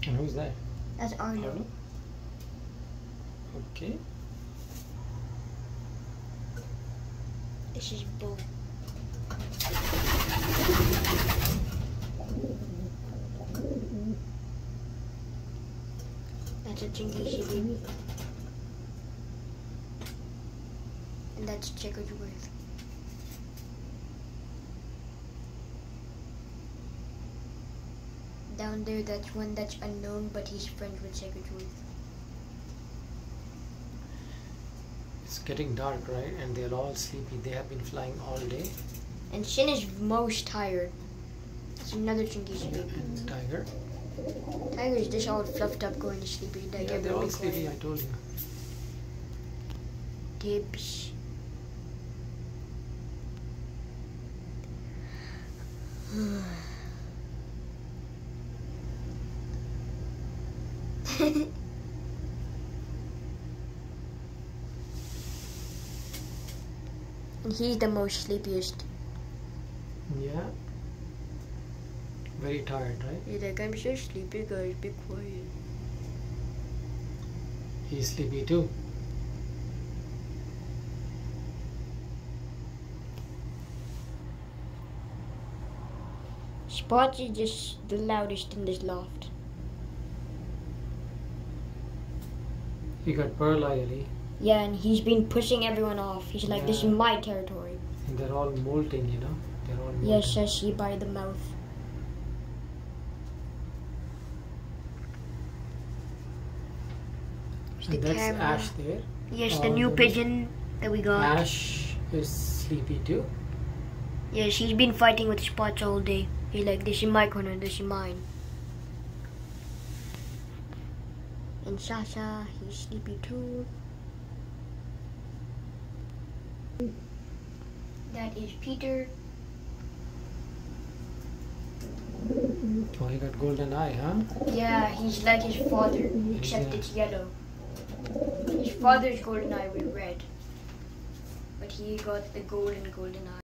And who's that? That's Arlo. Okay. This is Bo. That's a Chingishi baby. And that's Checkerworth. Down there, that's one that's unknown, but he's friends with Checkerworth. It's getting dark, right? And they're all sleepy. They have been flying all day. And Shin is most tired. That's another Chingishi baby. And Tiger. Tiger's just all fluffed up going to sleep. Yeah, they're all sleepy, I told you. Dibs. And he's the most sleepiest. Yeah. Very tired, right? He's like, I'm so sleepy, guys, be quiet. He's sleepy too. Spots is just the loudest in this loft. You got Pearl Eye, Ali. Yeah, and he's been pushing everyone off. He's like, this is my territory. And they're all molting, you know? They're all molting. Yes, I see by the mouth. And that's camera. Ash there. Yes, the new pigeon that we got. Ash is sleepy too. Yes, he's been fighting with Spots all day. He's like, this is my corner, this is mine. And Sasha, he's sleepy too. That is Peter. Oh, he got golden eye, huh? Yeah, he's like his father, except Yeah. it's yellow. His father's golden eye was red, but he got the golden eye.